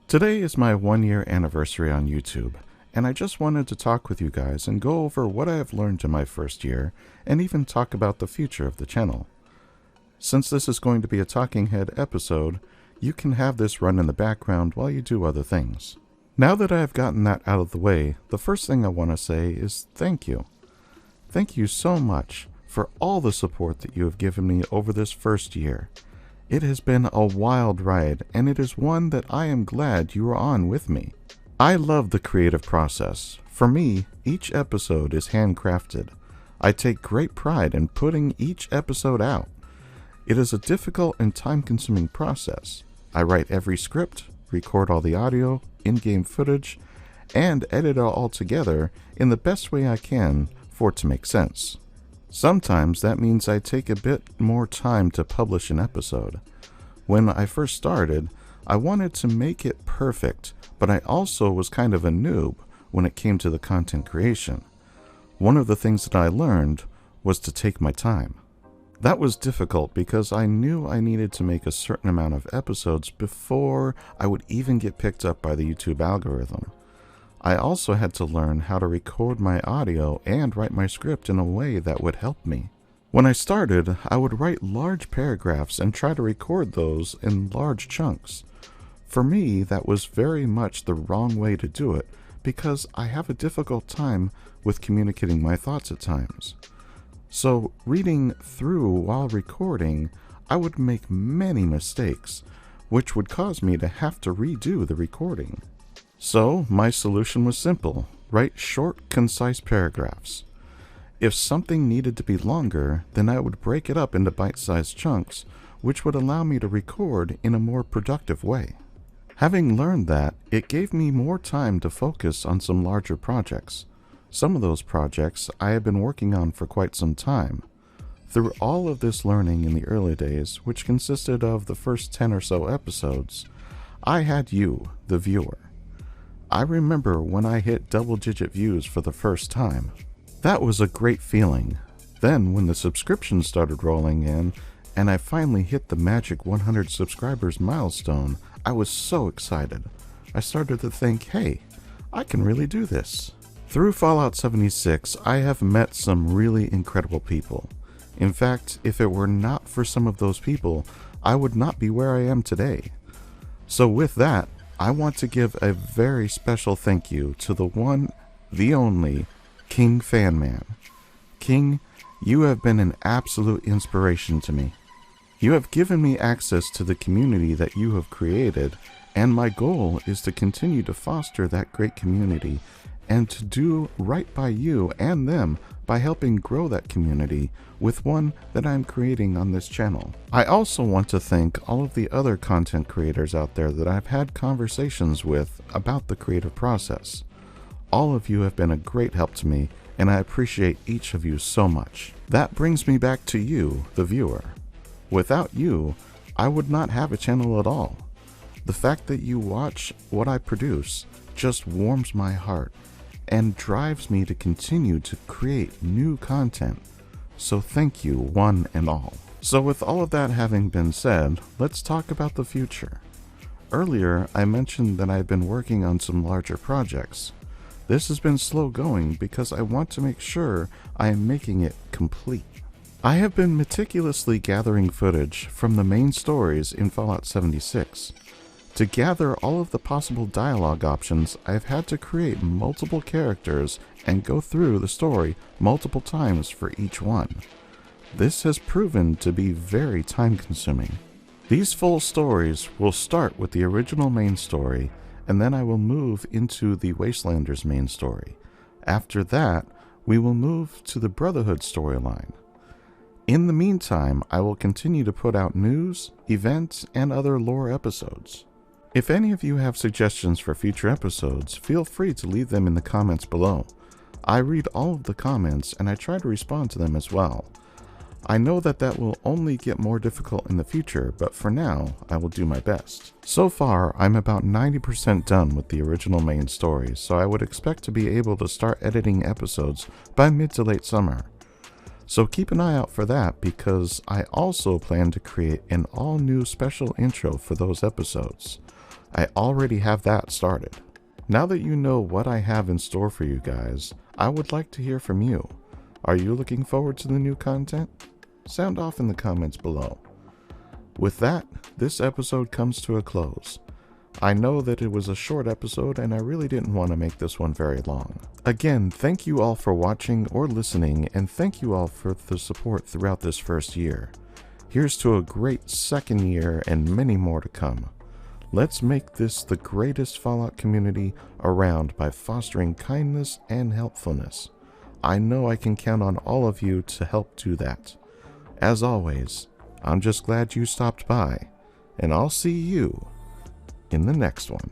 Today is my 1 year anniversary on YouTube, and I just wanted to talk with you guys and go over what I have learned in my first year, and even talk about the future of the channel. Since this is going to be a talking head episode, you can have this run in the background while you do other things. Now that I have gotten that out of the way, the first thing I want to say is thank you. Thank you so much for all the support that you have given me over this first year. It has been a wild ride, and it is one that I am glad you are on with me. I love the creative process. For me, each episode is handcrafted. I take great pride in putting each episode out. It is a difficult and time-consuming process. I write every script, record all the audio, in-game footage, and edit it all together in the best way I can for it to make sense. Sometimes that means I take a bit more time to publish an episode. When I first started, I wanted to make it perfect, but I also was kind of a noob when it came to the content creation. One of the things that I learned was to take my time. That was difficult because I knew I needed to make a certain amount of episodes before I would even get picked up by the YouTube algorithm. I also had to learn how to record my audio and write my script in a way that would help me. When I started, I would write large paragraphs and try to record those in large chunks. For me, that was very much the wrong way to do it because I have a difficult time with communicating my thoughts at times. So, reading through while recording, I would make many mistakes, which would cause me to have to redo the recording. So, my solution was simple: write short, concise paragraphs. If something needed to be longer, then I would break it up into bite-sized chunks, which would allow me to record in a more productive way. Having learned that, it gave me more time to focus on some larger projects. Some of those projects I have been working on for quite some time. Through all of this learning in the early days, which consisted of the first 10 or so episodes, I had you, the viewer. I remember when I hit double-digit views for the first time. That was a great feeling. Then when the subscriptions started rolling in, and I finally hit the magic 100 subscribers milestone, I was so excited. I started to think, hey, I can really do this. Through Fallout 76, I have met some really incredible people. In fact, if it were not for some of those people, I would not be where I am today. So with that, I want to give a very special thank you to the one, the only, King Fanman. King, you have been an absolute inspiration to me. You have given me access to the community that you have created, and my goal is to continue to foster that great community and to do right by you and them by helping grow that community with one that I'm creating on this channel. I also want to thank all of the other content creators out there that I've had conversations with about the creative process. All of you have been a great help to me, and I appreciate each of you so much. That brings me back to you, the viewer. Without you, I would not have a channel at all. The fact that you watch what I produce just warms my heart and drives me to continue to create new content. So thank you, one and all. So with all of that having been said, let's talk about the future. Earlier, I mentioned that I've been working on some larger projects. This has been slow going because I want to make sure I am making it complete. I have been meticulously gathering footage from the main stories in Fallout 76. To gather all of the possible dialogue options, I've had to create multiple characters and go through the story multiple times for each one. This has proven to be very time-consuming. These full stories will start with the original main story, and then I will move into the Wastelanders main story. After that, we will move to the Brotherhood storyline. In the meantime, I will continue to put out news, events, and other lore episodes. If any of you have suggestions for future episodes, feel free to leave them in the comments below. I read all of the comments and I try to respond to them as well. I know that will only get more difficult in the future, but for now, I will do my best. So far, I'm about 90% done with the original main story, so I would expect to be able to start editing episodes by mid to late summer. So keep an eye out for that because I also plan to create an all-new special intro for those episodes. I already have that started. Now that you know what I have in store for you guys, I would like to hear from you. Are you looking forward to the new content? Sound off in the comments below. With that, this episode comes to a close. I know that it was a short episode and I really didn't want to make this one very long. Again, thank you all for watching or listening, and thank you all for the support throughout this first year. Here's to a great second year and many more to come. Let's make this the greatest Fallout community around by fostering kindness and helpfulness. I know I can count on all of you to help do that. As always, I'm just glad you stopped by, and I'll see you in the next one.